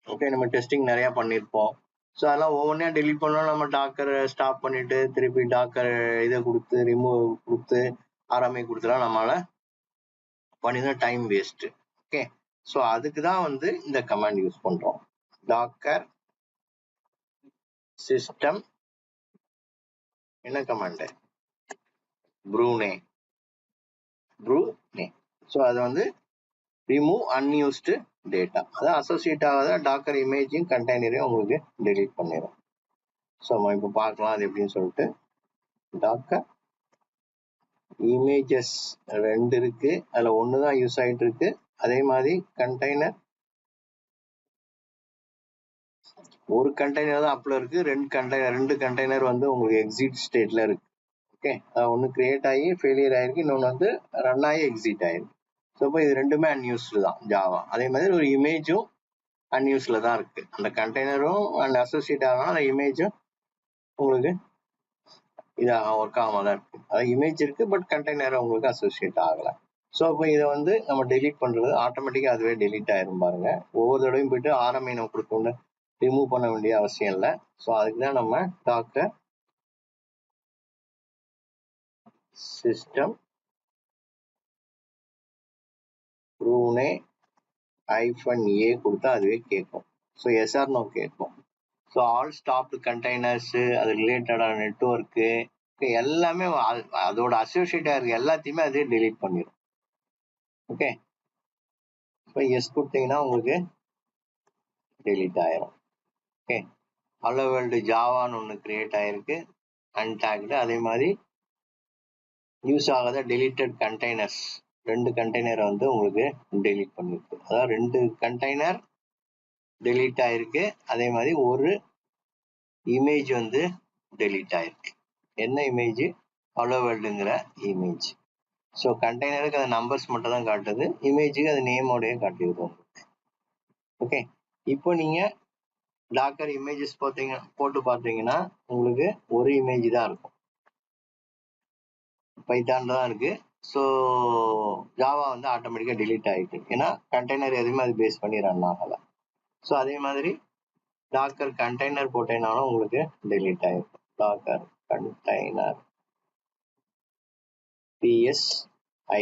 ஓகே, நம்ம டெஸ்டிங் நிறைய பண்ணியிருப்போம். ஸோ அதெல்லாம் ஒவ்வொன்றா டெலிட் பண்ணோம். நம்ம டாக்கரை ஸ்டாப் பண்ணிட்டு திருப்பி டாக்கர் இதை கொடுத்து ரிமூவ் கொடுத்து ஆர்எம்ஐ கொடுத்துலாம் நம்மளால பண்ணிதான் டைம் வேஸ்ட்டு. ஓகே, ஸோ அதுக்கு தான் வந்து இந்த கமாண்ட் யூஸ் பண்ணுறோம். டாக்கர் சிஸ்டம் என்ன கமாண்டு, ப்ரூனே. ஸோ அது வந்து ரிமூவ் அன்யூஸ்டு டேட்டா, அதான் அசோசியேட் ஆகாத டாக்கர் இமேஜையும் கண்டெய்னரையும் உங்களுக்கு டெலீட் பண்ணிடும். ஸோ நம்ம இப்போ பார்க்கலாம் அது எப்படின்னு சொல்லிட்டு. டாக்கர் இமேஜஸ் 2 இருக்கு, அதுல 1 தான் யூஸ் ஆயிட்டு இருக்கு. அதே மாதிரி கண்டெய்னர் ஒரு கண்டெய்னர் தான் அப்ல இருக்கு, 2 கண்டெய்னர் வந்து உங்களுக்கு எக்ஸிட் ஸ்டேட்ல இருக்கு. ஓகே, ஒன்று கிரியேட் ஆகி ஃபெயிலியர் ஆயிருக்கு, இன்னொன்று வந்து ரன் ஆகி எக்ஸிட் ஆயிருக்கு. ஸோ இப்போ இது ரெண்டுமே அன்யூஸ்டு தான் ஜாவா. அதே மாதிரி ஒரு இமேஜும் அன்யூஸ்ல தான் இருக்கு. அந்த கண்டெய்னரும் அண்ட் அசோசியேட் ஆகலாம், அந்த இமேஜும் உங்களுக்கு இதாக ஒர்க் ஆகாம தான் இருக்கு. அதாவது இமேஜ் இருக்கு பட் கண்டெய்னர் உங்களுக்கு அசோசியேட் ஆகலை. ஸோ இப்போ இதை வந்து நம்ம டெலீட் பண்றது ஆட்டோமேட்டிக்காக அதுவே டெலீட் ஆயிரும் பாருங்க. ஒவ்வொரு தடவையும் போயிட்டு ஆர்எம்ஐ நம்ம கொடுக்கணும்னு ரிமூவ் பண்ண வேண்டிய அவசியம் இல்லை. ஸோ அதுக்கு தான் நம்ம டாக்கர் சிஸ்டம் ப்ரூனே -A கொடுத்தா அதுவே கேட்கும். ஸோ எஸ்ஆர் நோ கேட்கும். ஸோ ஆல் ஸ்டாப்டு கண்டெய்னர்ஸ், அது ரிலேட்டடான நெட்ஒர்க்கு எல்லாமே அதோட அசோசியேட்டாக இருக்க எல்லாத்தையுமே அதே டெலீட் பண்ணிடும். ஓகே, இப்போ எஸ் கொடுத்தீங்கன்னா உங்களுக்கு டெலீட் ஆயிரும். ஓகே, ஹலோ வேர்ல்டு ஜாவான்னு ஒன்று கிரியேட் ஆயிருக்கு அன்டாக்டு. அதே மாதிரி யூஸ் ஆகாத டெலிட்டட் கண்டெய்னர்ஸ் 2 கண்டெய்னரை வந்து உங்களுக்கு டெலீட் பண்ணிருக்கு. அதாவது 2 கண்டெய்னர் டெலீட் ஆயிருக்கு. அதே மாதிரி ஒரு இமேஜ் வந்து டெலீட் ஆயிருக்கு. என்ன இமேஜ்? ஹலோ வேர்ல்டுங்கிற இமேஜ். ஸோ கண்டெய்னருக்கு அது நம்பர்ஸ் மட்டும் தான் காட்டுது, இமேஜுக்கு அது நேமோடய காட்டிடுது உங்களுக்கு. ஓகே, இப்போ நீங்க டாக்கர் இமேஜஸ் போட்டு பார்த்தீங்கன்னா உங்களுக்கு ஒரு இமேஜ் தான் இருக்கும். பைத்தான் தான் இருக்கு. ஸோ ஜாவா வந்து ஆட்டோமேட்டிக்காக delete ஆயிட்டு, ஏன்னா கண்டெய்னர் எதுவுமே அது பேஸ் பண்ணி ரன் ஆகலை. ஸோ அதே மாதிரி டாக்கர் கண்டெய்னர் போட்டேனாலும் உங்களுக்கு delete ஆயிருக்கும். டாக்கர் கண்டெய்னர் ps-a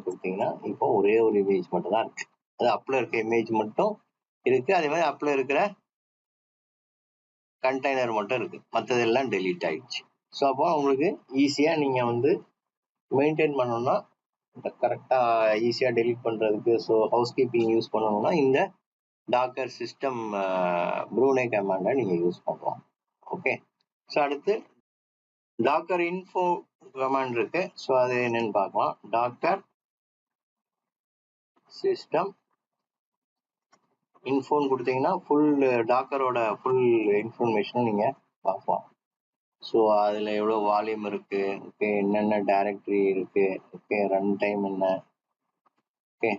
கொடுத்தீங்கன்னா இப்போ ஒரே ஒரு இமேஜ் மட்டும் தான் இருக்கு. அது அப்ல இருக்க இமேஜ் மட்டும் இருக்கு. அதே மாதிரி அப்ல இருக்கிற கண்டெய்னர் மட்டும் இருக்கு. மற்றதெல்லாம் delete ஆயிடுச்சு. ஸோ அப்போ உங்களுக்கு ஈஸியா நீங்க வந்து மெயின்டைன் பண்ணணும்னா, கரெக்டா ஈஸியா delete பண்றதுக்கு, ஸோ ஹவுஸ் கீப்பிங் யூஸ் பண்ணணும்னா இந்த டாக்கர் சிஸ்டம் ப்ரூனே கமாண்டை நீங்க யூஸ் பண்ணலாம். ஓகே. ஸோ அடுத்து டாக்கர் இன்ஃபோ கமாண்ட் இருக்கு. ஸோ அது என்னன்னு பார்க்கலாம். டாக்கர் சிஸ்டம் இன்ஃபோன்னு கொடுத்தீங்கன்னா ஃபுல் டாக்கரோட ஃபுல் இன்ஃபர்மேஷனும் நீங்க பார்க்கலாம். ஸோ அதில் எவ்வளோ வால்யூம் இருக்கு, ஓகே, என்னென்ன டைரக்டரி இருக்கு, ஓகே, ரன் டைம் என்ன, ஓகே,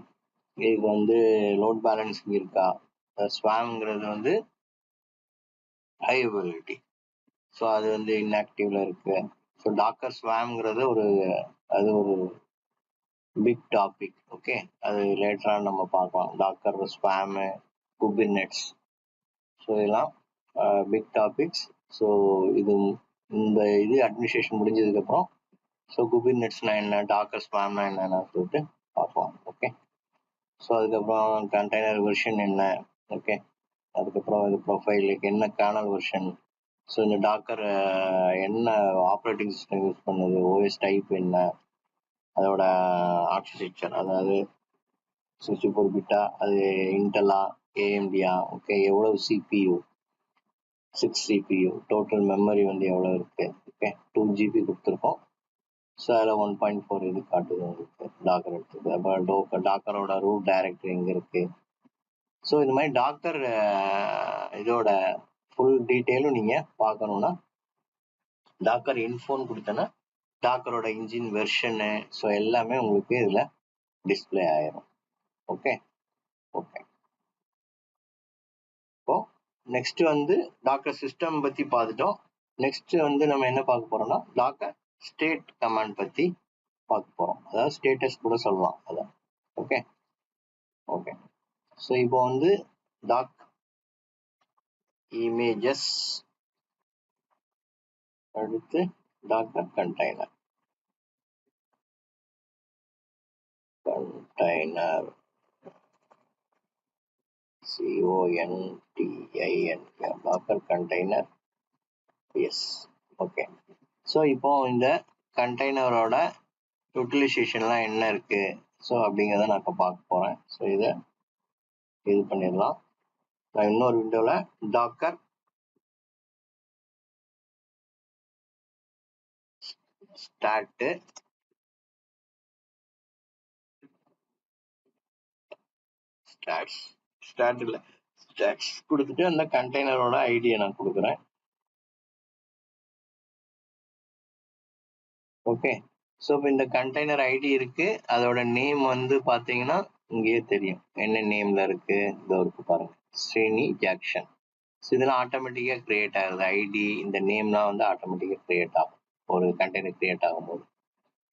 இதுக்கு வந்து லோட் பேலன்சிங் இருக்கா, ஸ்வாம்ங்கிறது வந்து ஹை அவைலபிலிட்டி, ஸோ அது வந்து இன்ஆக்டிவ்ல இருக்கு. ஸோ டாக்கர் ஸ்வாம்ங்கிறது அது ஒரு பிக் டாபிக். ஓகே, அது லேட்டராக நம்ம பார்க்கலாம். டாக்கர் ஸ்வாமு, குபிர்னெட்ஸ், ஸோ இதெல்லாம் பிக் டாபிக்ஸ். ஸோ இந்த அட்மினிஸ்ட்ரேஷன் முடிஞ்சதுக்கப்புறம் ஸோ குபிர்னெட்ஸ்னா என்ன, டாக்கர் ஸ்வாம்னா என்னன்னு சொல்லிட்டு பார்க்கலாம். ஓகே. ஸோ அதுக்கப்புறம் கண்டெய்னர் வெர்ஷன் என்ன, ஓகே, அதுக்கப்புறம் இது ப்ரொஃபைலுக்கு என்ன கேர்னல் வெர்ஷன், ஸோ இந்த டாக்கர் என்ன ஆப்ரேட்டிங் சிஸ்டம் யூஸ் பண்ணுது, ஓஎஸ் டைப் என்ன, அதோட ஆர்கிடெக்சர், அதாவது 64 பிட்டா, அது இன்டெலா ஏஎம்டியா, ஓகே, எவ்வளவு சிபியூ, 6 சிபியூ, டோட்டல் மெமரி வந்து எவ்வளோ இருக்கு, ஓகே, 2 ஜிபி கொடுத்துருக்கோம். ஸோ அதில் 1.4 இது காட்டுது உங்களுக்கு டாக்கர் எடுத்துருக்கு. அப்புறம் டாக்கரோட ரூட் டைரக்டரி எங்கே இருக்கு. ஸோ இந்த மாதிரி டாக்கர் இதோட ஃபுல் டீட்டெயிலும் நீங்கள் பார்க்கணுன்னா டாக்கர் இன்ஃபோன்னு கொடுத்தோன்னா டாக்கரோட இன்ஜின் வெர்ஷனு, ஸோ எல்லாமே உங்களுக்கு இதில் டிஸ்பிளே ஆயிரும். ஓகே. ஓகே. இப்போ நெக்ஸ்ட் வந்து டாக்கர் சிஸ்டம் பற்றி பார்த்துட்டோம். நெக்ஸ்ட் வந்து நம்ம என்ன பார்க்க போறோம்னா டாக்கர் ஸ்டேட் கமாண்ட் பற்றி பார்க்க போகிறோம். அதாவது ஸ்டேட்டஸ் கூட சொல்லலாம் அதான். ஓகே. ஓகே. ஸோ இப்போ வந்து டாக் இமேஜஸ், அடுத்து Docker container CONTIN Docker container. Yes. Okay. So இப்போ இந்த கண்டெய்னரோட யூட்டிலைசேஷன்லாம் என்ன இருக்கு, ஸோ அப்படிங்கிறத நான் இப்போ பார்க்க போகிறேன். ஸோ இதை இது பண்ணிடலாம். நான் இன்னொரு விண்டோவில் டாக்கர் ஸ்டாட்டு ஸ்டாட்ஸ் கொடுத்துட்டு அந்த கண்டெய்னரோட ஐடியை நான் கொடுக்குறேன். ஓகே. ஸோ இப்போ இந்த கண்டெய்னர் ஐடி இருக்கு, அதோட நேம் வந்து பார்த்தீங்கன்னா இங்கேயே தெரியும் என்ன நேம்ல இருக்கு. இதோ இருக்கு பாருங்க, ஸ்ரீனி ஜாக்சன். ஸோ இதெல்லாம் ஆட்டோமேட்டிக்காக கிரியேட் ஆகுது. ஐடி இந்த நேம்லாம் வந்து ஆட்டோமேட்டிக்காக கிரியேட் ஆகும் ஒரு கண்டெய்னர் கிரியேட் ஆகும்போது.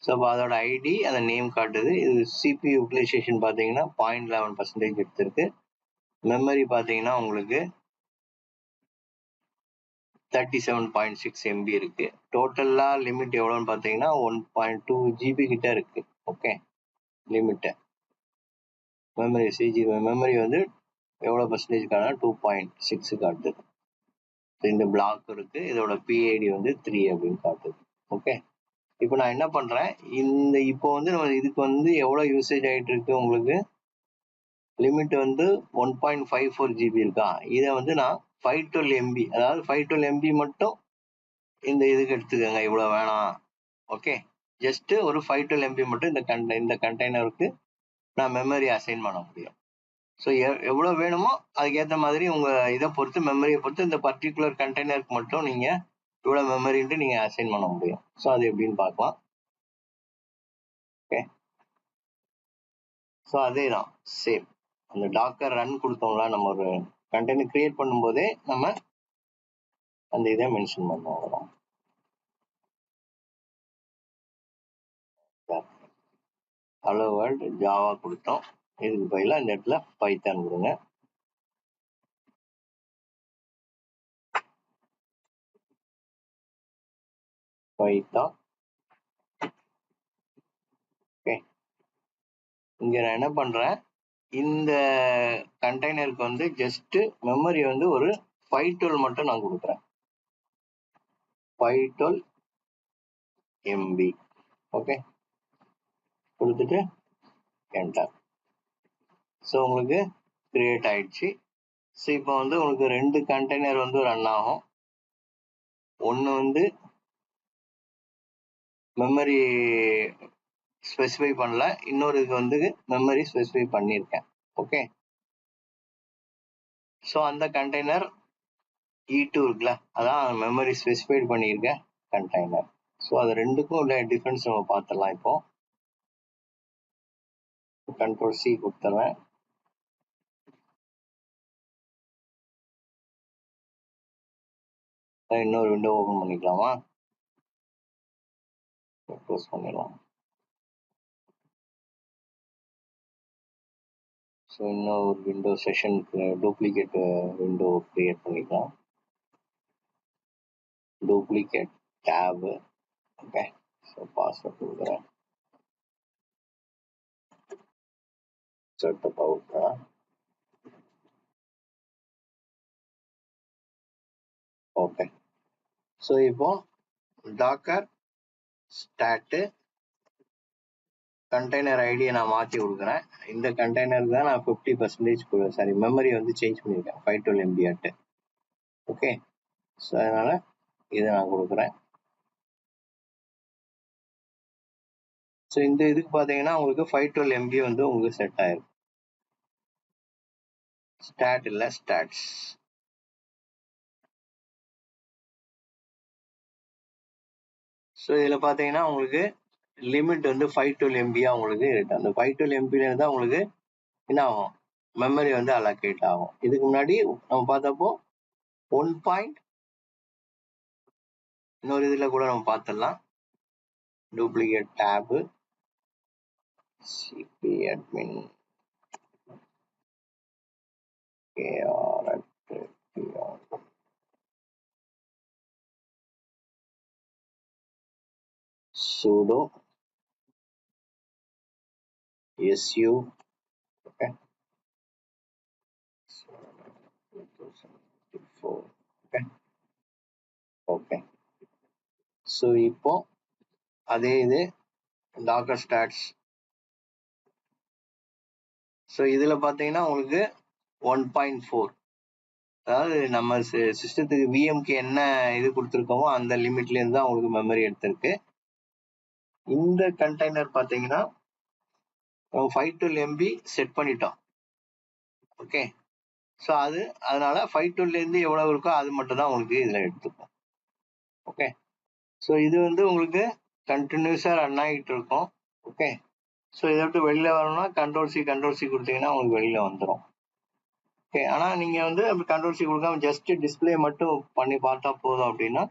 ஸோ அப்போ அதோட ஐடி அந்த நேம் காட்டுது. இது சிபி யூட்டிலைசேஷன் பார்த்தீங்கன்னா 0.11% எடுத்திருக்கு. மெமரி பார்த்தீங்கன்னா உங்களுக்கு 37.6 MB இருக்கு. டோட்டலா லிமிட் எவ்வளோன்னு பார்த்தீங்கன்னா 1.2 GB கிட்ட இருக்கு. ஓகே, லிமிட் மெமரி மெமரி வந்து எவ்வளோ பர்சன்டேஜ் காட்டுனா 2.6 காட்டுது. இந்த பிளாக் இருக்கு, இதோட பிஐடி வந்து 3 அப்படின்னு காட்டுது. ஓகே. இப்போ நான் என்ன பண்றேன், இப்போ வந்து நம்ம இதுக்கு வந்து எவ்வளோ யூசேஜ் ஆகிட்டு இருக்கு உங்களுக்கு, லிமிட் வந்து 1.54 GB இருக்கா. இதை வந்து நான் 512 MB, அதாவது 512 MB மட்டும் இந்த இதுக்கு எடுத்துக்கோங்க, இவ்வளோ வேணாம். ஓகே, ஜஸ்ட் ஒரு 512 MB மட்டும் இந்த கண்டெய்னருக்கு நான் மெமரி அசைன் பண்ண முடியும். ஸோ எவ்வளோ வேணுமோ அதுக்கேற்ற மாதிரி உங்கள் இதை பொறுத்து, மெமரியை பொறுத்து இந்த பர்டிகுலர் கண்டெய்னருக்கு மட்டும் நீங்கள் இவ்வளோ மெமரின்ட்டு நீங்கள் அசைன் பண்ண முடியும். ஸோ அது எப்படின்னு பார்க்கலாம். ஓகே. ஸோ அதே தான் சேம், அந்த டாக்கர் ரன் கொடுத்தோம்ல, நம்ம ஒரு கண்டெய்னர் கிரியேட் பண்ணும்போதே நம்ம அந்த இதை மென்ஷன் பண்ணுவோம். ஹலோ வேர்ல்டு ஜாவா கொடுத்தோம். இதுக்கு பதிலாக இந்த இடத்துல பைத்தான் கொடுங்க. பைத்தான். ஓகே, இங்க நான் என்ன பண்றேன், இந்த கண்டெய்னருக்கு வந்து ஜஸ்ட் மெமரி வந்து ஒரு 512 மட்டும் நான் கொடுக்குறேன். 512 MB. ஓகே, கொடுத்துட்டு என்டர். ஸோ உங்களுக்கு கிரியேட் ஆயிடுச்சு. ஸோ இப்போ வந்து உங்களுக்கு 2 கண்டெய்னர் வந்து ரன் ஆகும். ஒன்று வந்து மெமரி ஸ்பெசிஃபை பண்ணல, இன்னொரு இது வந்து மெமரி ஸ்பெசிஃபை பண்ணியிருக்கேன். ஓகே, ஸோ அந்த கண்டெய்னர் E2 இருக்குல்ல, அதான் மெமரி ஸ்பெசிஃபைட் பண்ணியிருக்க கண்டெய்னர். ஸோ அது ரெண்டுக்கும் உள்ள டிஃபரன்ஸ் நம்ம பார்த்துடலாம். இப்போ கண்ட்ரோல் C கொடுத்துறேன். இன்னொரு விண்டோ ஓபன் பண்ணிக்கலாமா? க்ளோஸ் பண்ணிடலாம். ஸோ இன்னொரு விண்டோ செஷனுக்கு டூப்ளிகேட் விண்டோ கிரியேட் பண்ணிக்கலாம். Duplicate tab. Okay, so password கொடுக்குறேன். செட்டப் அவுட்டா. ஓகே, ஸோ இப்போ டாக்கர் ஸ்டாட்டு கண்டெய்னர் ஐடியை நான் மாற்றி கொடுக்குறேன். இந்த கண்டெய்னருக்கு தான் நான் 50% சாரி மெமரி வந்து சேஞ்ச் பண்ணியிருக்கேன் 512 MB ஆட்டு. ஓகே, ஸோ அதனால இதை நான் கொடுக்குறேன். ஸோ இந்த இதுக்கு பார்த்தீங்கன்னா உங்களுக்கு 512 MB வந்து உங்களுக்கு செட் ஆயிருக்கு. ஸ்டாட் இல்லை, ஸ்டாட்ஸ். ஸோ இதில் பார்த்தீங்கன்னா உங்களுக்கு லிமிட் வந்து 512 MB உங்களுக்கு இருக்கு. அந்த 512 MB தான் உங்களுக்கு என்ன ஆகும், மெமரி வந்து அலோகேட் ஆகும். இதுக்கு முன்னாடி நம்ம பார்த்தப்போ 1. இன்னொரு இதில் கூட நம்ம பார்த்துடலாம். Duplicate tab cp admin sudo su. Okay, okay, okay. So இப்போ அதே இது டாக்கர் ஸ்டாட்ஸ். ஸோ இதில் பார்த்தீங்கன்னா உங்களுக்கு 1.4, அதாவது நம்ம சிஸ்டத்துக்கு விஎம்க்கு என்ன இது கொடுத்துருக்கோமோ அந்த லிமிட்லேருந்து தான் உங்களுக்கு மெமரி எடுத்திருக்கு. இந்த கண்டெய்னர் பார்த்தீங்கன்னா 512 MB செட் பண்ணிட்டோம். ஓகே, ஸோ அதனால 512லேருந்து எவ்வளோ இருக்கோ அது மட்டும் தான் உங்களுக்கு இதில் எடுத்துக்கும். ஓகே, ஸோ இது வந்து உங்களுக்கு கண்டினியூஸாக ரன் ஆகிட்டு இருக்கும். ஓகே, ஸோ இதை விட்டு வெளியில் வரணும்னா கண்ட்ரோல் சி கொடுத்தீங்கன்னா உங்களுக்கு வெளியில் வந்துடும். ஓகே, ஆனால் நீங்கள் வந்து அப்படி கண்ட்ரோல் சி கொடுக்காம ஜஸ்ட் டிஸ்பிளே மட்டும் பண்ணி பார்த்தா போதும் அப்படின்னா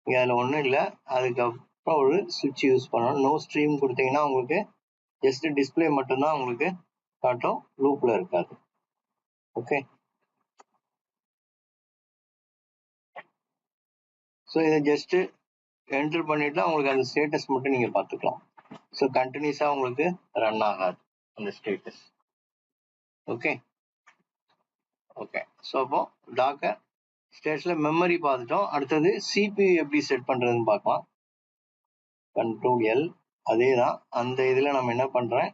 இங்கே அதில் ஒன்றும் இல்லை. அதுக்கப்புறம் ஒரு சுவிட்ச் யூஸ் பண்ணணும். நோ ஸ்ட்ரீம் கொடுத்தீங்கன்னா உங்களுக்கு ஜஸ்ட் டிஸ்பிளே மட்டும்தான் உங்களுக்கு காட்டும், லூப்பில் இருக்காது. ஓகே, ஸோ இதை ஜஸ்ட் என்டர் பண்ணிட்டு உங்களுக்கு அந்த ஸ்டேட்டஸ் மட்டும் நீங்கள் பார்த்துக்கலாம். ஸோ கண்டினியூஸாக உங்களுக்கு ரன் ஆகாது அந்த ஸ்டேட்டஸ். Okay, okay. ஸோ அப்போ டாக்கர் ஸ்டேட்ஸில் மெமரி பார்த்துட்டோம். அடுத்தது CPU எப்படி செட் பண்ணுறதுன்னு பார்க்கலாம். Control L. அதே தான் அந்த இதில் நம்ம என்ன பண்ணுறேன்,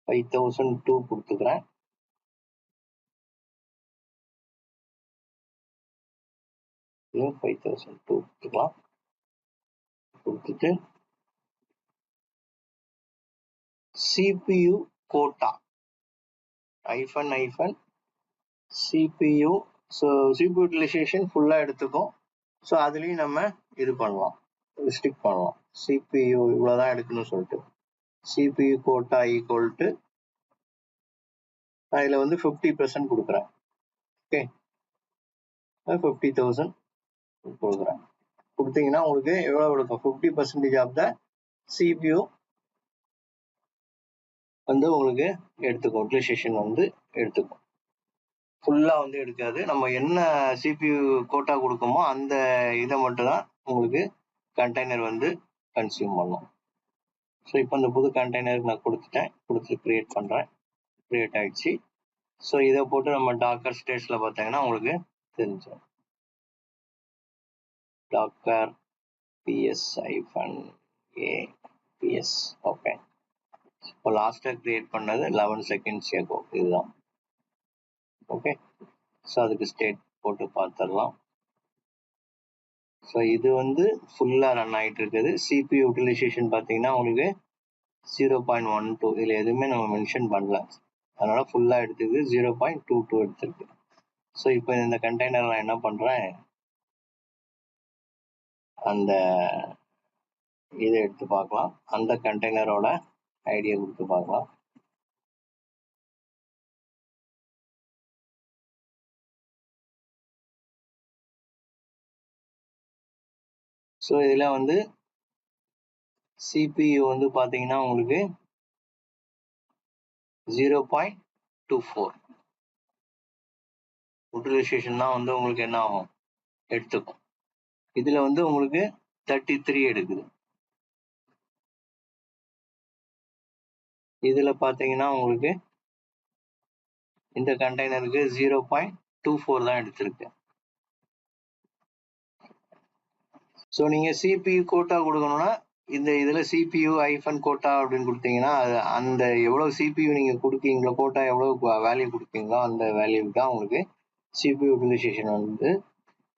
5002 கொடுத்துக்கிறேன். இது 5002 கொடுத்துக்கலாம். கொடுத்துட்டு CPU quota -, CPU. So CPU utilization ஃபுல்லாக எடுத்துக்கும். ஸோ அதுலேயும் நம்ம இது பண்ணலாம், ஸ்டிக் பண்ணலாம். CPU இவ்வளோதான் எடுக்கணும்னு சொல்லிட்டு CPU கோட்டா ஈக்குவல் டு நான் இதில் வந்து 50% கொடுக்குறேன். ஓகே, 50,000 கொடுக்குறேன். கொடுத்தீங்கன்னா உங்களுக்கு எவ்வளவு எடுக்கும் 50% ஆஃப் த CPU வந்து உங்களுக்கு எடுத்துக்கும், யூட்டிலைசேஷன் வந்து எடுத்துக்கும். ஃபுல்லா வந்து எடுக்காது. நம்ம என்ன CPU கோட்டா கொடுக்குமோ அந்த இதை மட்டும் தான் உங்களுக்கு கண்டெய்னர் வந்து கன்சியூம் பண்ணும். ஸோ இப்போ இந்த புது கண்டெய்னருக்கு நான் கொடுத்து கிரியேட் பண்றேன். கிரியேட் ஆயிடுச்சு. ஸோ இதை போட்டு நம்ம டாக்கர் ஸ்டேட்ஸ்ல பார்த்தீங்கன்னா உங்களுக்கு தெரிஞ்சிடும். Docker ps-a ps. ஓகே, இப்போ லாஸ்ட்டாக கிரியேட் பண்ணது 11 செகண்ட்ஸ் ago இதுதான். ஓகே, ஸோ அதுக்கு ஸ்டேட் போட்டு பார்த்துடலாம். ஸோ இது வந்து ஃபுல்லாக ரன் ஆகிட்டு இருக்குது. CPU யூட்டிலைசேஷன் பார்த்தீங்கன்னா உங்களுக்கு 0.12. இதில் எதுவுமே நம்ம மென்ஷன் பண்ணல, அதனால ஃபுல்லாக எடுத்துக்கு 0.22 எடுத்திருக்கு. ஸோ இப்போ இந்த கண்டெய்னர் நான் என்ன பண்ணுறேன், அந்த இதை எடுத்து பார்க்கலாம். அந்த கண்டெய்னரோட ஐடியா கொடுத்து பார்க்கலாம். ஸோ இதில் வந்து CPU வந்து பார்த்தீங்கன்னா உங்களுக்கு 0.24 யூட்டிலைசேஷன் தான் வந்து உங்களுக்கு என்ன ஆகும், எடுத்துக்கும். இதில் வந்து உங்களுக்கு 33 எடுக்குது. இதில் பார்த்தீங்கன்னா உங்களுக்கு இந்த கண்டெய்னருக்கு 0.24 தான் எடுத்திருக்கு. ஸோ நீங்கள் CPU கோட்டா கொடுக்கணும்னா இந்த இதில் CPU ஐஃபன் கோட்டா அப்படின்னு கொடுத்தீங்கன்னா அது அந்த எவ்வளோ CPU நீங்கள் கொடுக்கீங்களோ, கோட்டா எவ்வளோ வேல்யூ கொடுக்கீங்களோ அந்த வேல்யூக்கு தான் உங்களுக்கு CPU யூட்டிலைசேஷன் வந்து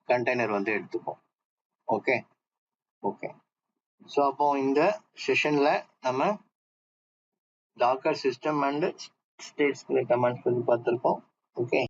கண்டெய்னர் வந்து எடுத்துக்கும். Okay okay. ஸோ அப்போ இந்த செஷனில் நம்ம Docker system and stats commands பற்றி பார்த்துருக்கோம். ஓகே.